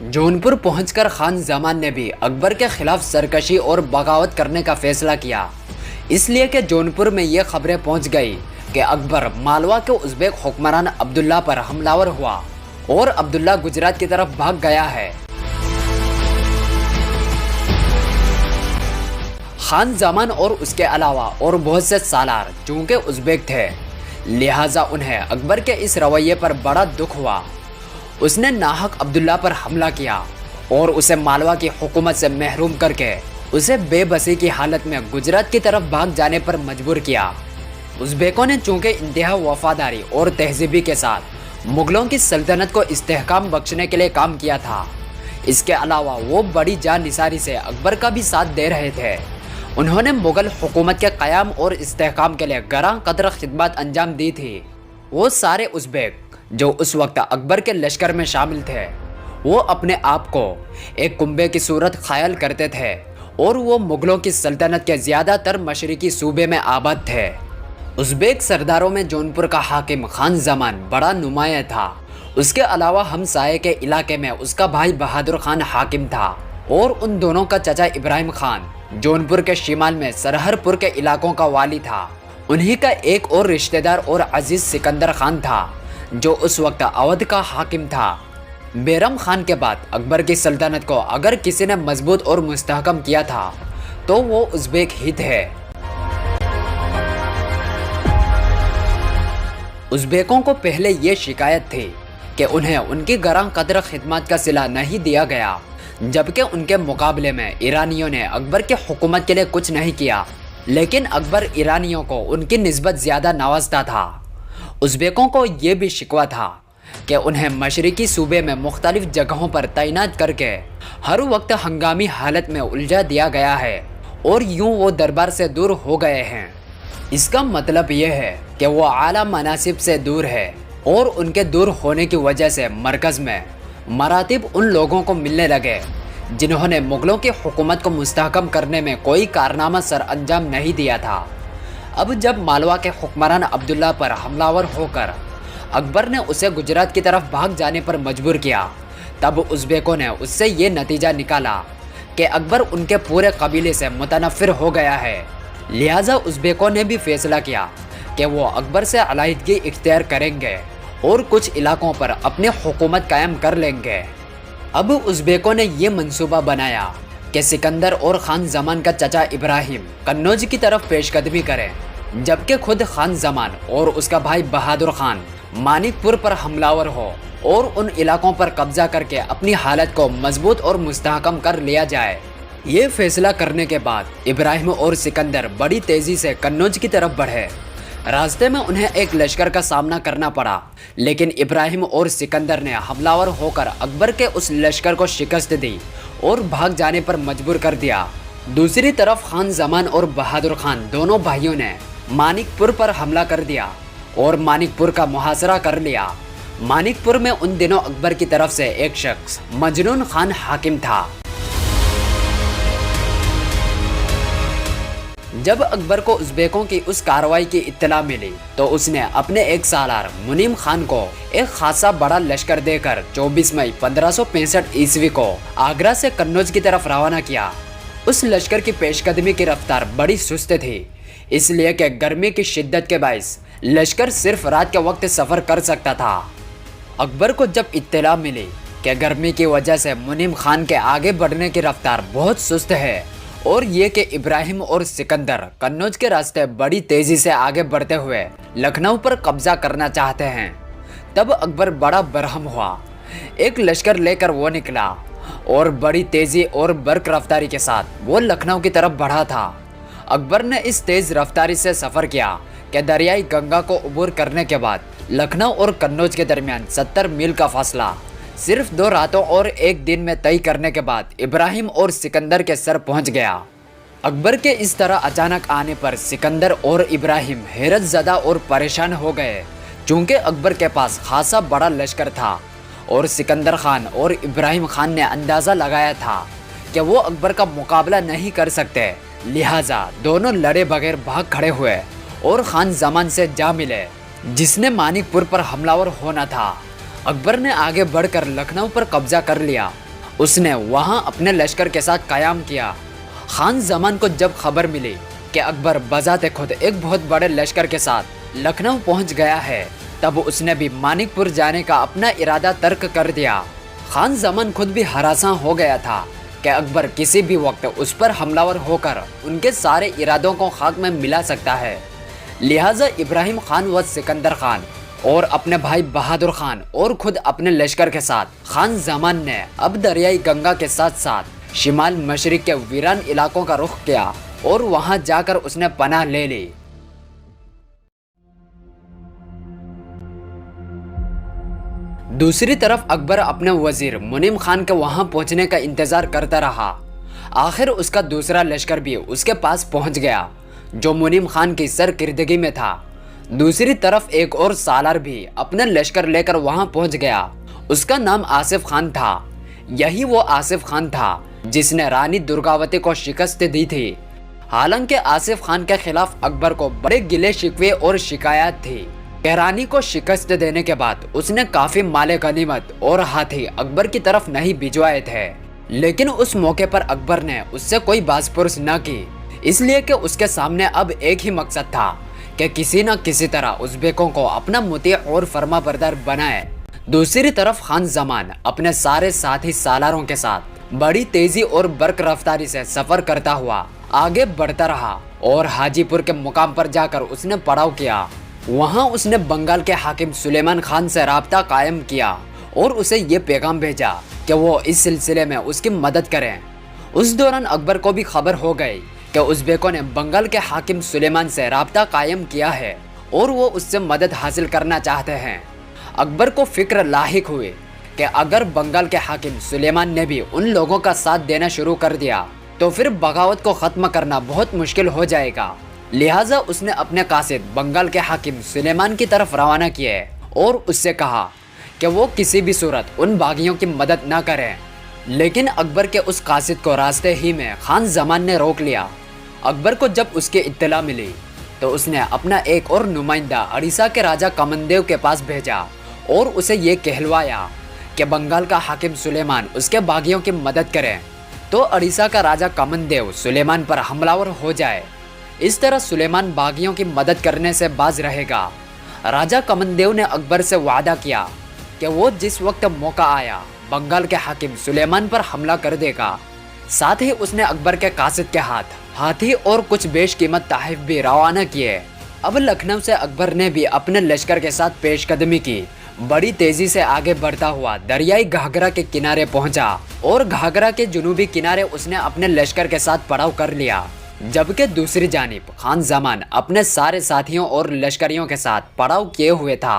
जौनपुर पहुंचकर खान जमान ने भी अकबर के खिलाफ सरकशी और बगावत करने का फैसला किया। इसलिए कि जौनपुर में ये खबरें पहुंच गई कि अकबर मालवा के उज़्बेक हुक्मरान अब्दुल्ला पर हमलावर हुआ और अब्दुल्ला गुजरात की तरफ भाग गया है। खान जमान और उसके अलावा और बहुत से सालार चूंकि उज़्बेक थे, लिहाजा उन्हें अकबर के इस रवैये पर बड़ा दुख हुआ। उसने नाहक अब्दुल्ला पर हमला किया और उसे मालवा की हुकूमत से महरूम करके उसे बेबसी की हालत में गुजरात की तरफ भाग जाने पर मजबूर किया। उज़्बेकों ने चूंकि इंतहा वफादारी और तहजीबी के साथ मुगलों की सल्तनत को इस्तेहकाम बख्शने के लिए काम किया था, इसके अलावा वो बड़ी जानिसारी से अकबर का भी साथ दे रहे थे। उन्होंने मुगल हुकूमत के क़याम और इस्तेहकाम के लिए गरां कदर खिदमत अंजाम दी थी। वो सारे उज़्बेक जो उस वक्त अकबर के लश्कर में शामिल थे, वो अपने आप को एक कुंबे की सूरत ख्याल करते थे और वो मुगलों की सल्तनत के ज़्यादातर मशरिकी सूबे में आबाद थे। उज़्बेक सरदारों में जौनपुर का हाकिम खान जमान बड़ा नुमाया था। उसके अलावा हमसाये के इलाके में उसका भाई बहादुर खान हाकिम था और उन दोनों का चचा इब्राहिम खान जौनपुर के शिमाल में सरहरपुर के इलाकों का वाली था। उन्हीं का एक और रिश्तेदार और अजीज सिकंदर खान था जो उस वक्त अवध का हाकिम था। बैरम खान के बाद अकबर की सल्तनत को अगर किसी ने मजबूत और मुस्तहकम किया था तो वो उज़्बेक ही थे। उज़्बेकों को पहले ये शिकायत थी कि उन्हें उनकी गरां कदर खिदमत का सिला नहीं दिया गया, जबकि उनके मुकाबले में ईरानियों ने अकबर की हुकूमत के लिए कुछ नहीं किया। लेकिन अकबर ईरानियों को उनकी निस्बत ज़्यादा नवाजता था। उज़्बेकों को ये भी शिकवा था कि उन्हें मशरिकी सूबे में मुख्तलिफ जगहों पर तैनात करके हर वक्त हंगामी हालत में उलझा दिया गया है और यूं वो दरबार से दूर हो गए हैं। इसका मतलब ये है कि वो आला मनासिब से दूर है और उनके दूर होने की वजह से मरकज़ में मरातिब उन लोगों को मिलने लगे जिन्होंने मुगलों की हुकूमत को मुस्तहकम करने में कोई कारनामा सर अंजाम नहीं दिया था। अब जब मालवा के हुक्मरान अब्दुल्ला पर हमलावर होकर अकबर ने उसे गुजरात की तरफ भाग जाने पर मजबूर किया, तब उज़्बेकों ने उससे ये नतीजा निकाला कि अकबर उनके पूरे कबीले से मुतनफ़िर हो गया है। लिहाजा उज़्बेकों ने भी फैसला किया कि वो अकबर से अलहदगी इख्तियार करेंगे और कुछ इलाकों पर अपनी हुकूमत कायम कर लेंगे। अब उज़्बेकों ने ये मंसूबा बनाया कि सिकंदर और खान जमान का चचा इब्राहिम कन्नौज की तरफ पेशकदमी करें, जबकि खुद खान जमान और उसका भाई बहादुर खान मानिकपुर पर हमलावर हो और उन इलाकों पर कब्जा करके अपनी हालत को मजबूत और मुस्तहकम कर लिया जाए। ये फैसला करने के बाद इब्राहिम और सिकंदर बड़ी तेज़ी से कन्नौज की तरफ बढ़े। रास्ते में उन्हें एक लश्कर का सामना करना पड़ा, लेकिन इब्राहिम और सिकंदर ने हमलावर होकर अकबर के उस लश्कर को शिकस्त दी और भाग जाने पर मजबूर कर दिया। दूसरी तरफ खान जमान और बहादुर खान दोनों भाइयों ने मानिकपुर पर हमला कर दिया और मानिकपुर का मुहासरा कर लिया। मानिकपुर में उन दिनों अकबर की तरफ से एक शख्स मजनून खान हाकिम था। जब अकबर को उज़्बेकों की उस कार्रवाई की इत्तला मिली तो उसने अपने एक सालार मुनीम खान को एक खासा बड़ा लश्कर देकर 24 मई 1565 ईस्वी को आगरा से कन्नौज की तरफ रवाना किया। उस लश्कर की पेशकदमी की रफ्तार बड़ी सुस्त थी, इसलिए कि गर्मी की शिद्दत के बाइस लश्कर सिर्फ रात के वक्त सफ़र कर सकता था। अकबर को जब इत्तला मिली कि गर्मी की वजह से मुनीम खान के आगे बढ़ने की रफ्तार बहुत सुस्त है और ये कि इब्राहिम और सिकंदर कन्नौज के रास्ते बड़ी तेज़ी से आगे बढ़ते हुए लखनऊ पर कब्जा करना चाहते हैं, तब अकबर बड़ा बरहम हुआ। एक लश्कर लेकर वो निकला और बड़ी तेज़ी और बर्क रफ्तारी के साथ वो लखनऊ की तरफ बढ़ा था। अकबर ने इस तेज़ रफ्तारी से सफ़र किया कि दरियाई गंगा को अबूर करने के बाद लखनऊ और कन्नौज के दरमियान 70 मील का फासला सिर्फ 2 रातों और 1 दिन में तय करने के बाद इब्राहिम और सिकंदर के सर पहुंच गया। अकबर के इस तरह अचानक आने पर सिकंदर और इब्राहिम हैरत ज़दा और परेशान हो गए, चूँकि अकबर के पास खासा बड़ा लश्कर था और सिकंदर खान और इब्राहिम खान ने अंदाज़ा लगाया था कि वो अकबर का मुकाबला नहीं कर सकते। लिहाजा दोनों लड़े बगैर भाग खड़े हुए और खान जमान से जा मिले, जिसने मानिकपुर पर हमलावर होना था। अकबर ने आगे बढ़कर लखनऊ पर कब्जा कर लिया उसने वहां अपने लश्कर के साथ कायम किया। खान जमान को जब खबर मिली कि अकबर बजाते खुद एक बहुत बड़े लश्कर के साथ लखनऊ पहुंच गया है, तब उसने भी मानिकपुर जाने का अपना इरादा तर्क कर दिया। खान जमान खुद भी हरासा हो गया था कि अकबर किसी भी वक्त उस पर हमलावर होकर उनके सारे इरादों को खाक में मिला सकता है। लिहाजा इब्राहिम खान व सिकंदर खान और अपने भाई बहादुर खान और खुद अपने लश्कर के साथ खान जमान ने अब दरियाई गंगा के साथ साथ शिमाल मशरिक के वीरान इलाकों का रुख किया और वहां जाकर उसने पनाह ले ली। दूसरी तरफ अकबर अपने वजीर मुनीम खान के वहां पहुंचने का इंतजार करता रहा। आखिर उसका दूसरा लश्कर भी उसके पास पहुंच गया जो मुनीम खान की सरकिर्दगी में था। दूसरी तरफ एक और सालार भी अपने लश्कर लेकर वहां पहुंच गया। उसका नाम आसिफ खान था। यही वो आसिफ खान था जिसने रानी दुर्गावती को शिकस्त दी थी। हालांकि आसिफ खान के खिलाफ अकबर को बड़े गिले शिकवे और शिकायत थी। रानी को शिकस्त देने के बाद उसने काफी माले गनीमत और हाथी अकबर की तरफ नहीं भिजवाए थे, लेकिन उस मौके पर अकबर ने उससे कोई बाज़पुरस न की, इसलिए कि उसके सामने अब एक ही मकसद था कि किसी न किसी तरह उज़्बेकों को अपना मुती और फर्माबरदार बनाए। दूसरी तरफ खान जमान अपने सारे साथी सालारों के साथ बड़ी तेजी और बर्क रफ्तारी से सफर करता हुआ आगे बढ़ता रहा और हाजीपुर के मुकाम पर जाकर उसने पड़ाव किया। वहां उसने बंगाल के हाकिम सुलेमान खान से राब्ता कायम किया और उसे ये पैगाम भेजा कि वो इस सिलसिले में उसकी मदद करें। उस दौरान अकबर को भी खबर हो गई कि उज़्बेकों ने बंगाल के हाकिम सुलेमान से राब्ता कायम किया है और वो उससे मदद हासिल करना चाहते हैं। अकबर को फिक्र लाहिक हुई कि अगर बंगाल के हाकिम सुलेमान ने भी उन लोगों का साथ देना शुरू कर दिया तो फिर बगावत को ख़त्म करना बहुत मुश्किल हो जाएगा। लिहाजा उसने अपने कासिद बंगाल के हाकिम सुलेमान की तरफ रवाना किए और उससे कहा कि वो किसी भी सूरत उन बागियों की मदद न करें। लेकिन अकबर के उस कासिद को रास्ते ही में खान जमान ने रोक लिया। अकबर को जब उसकी इत्तला मिली तो उसने अपना एक और नुमाइंदा उड़ीसा के राजा कामनदेव के पास भेजा और उसे ये कहलवाया कि बंगाल का हाकिम सुलेमान उसके बागियों की मदद करें तो उड़ीसा का राजा कामनदेव सुलेमान पर हमलावर हो जाए। इस तरह सुलेमान बागियों की मदद करने से बाज रहेगा। राजा कामनदेव ने अकबर से वादा किया कि वो जिस वक्त मौका आया बंगाल के हाकिम सुलेमान पर हमला कर देगा। साथ ही उसने अकबर के कासिद के हाथ हाथी और कुछ बेशकीमत तोहफे भी रवाना किए। अब लखनऊ से अकबर ने भी अपने लश्कर के साथ पेशकदमी की। बड़ी तेजी से आगे बढ़ता हुआ दरियाई घाघरा के किनारे पहुंचा और घाघरा के जुनूबी किनारे उसने अपने लश्कर के साथ पड़ाव कर लिया, जबकि दूसरी जानिब खान जमान अपने सारे साथियों और लश्करियों के साथ पड़ाव किए हुए था।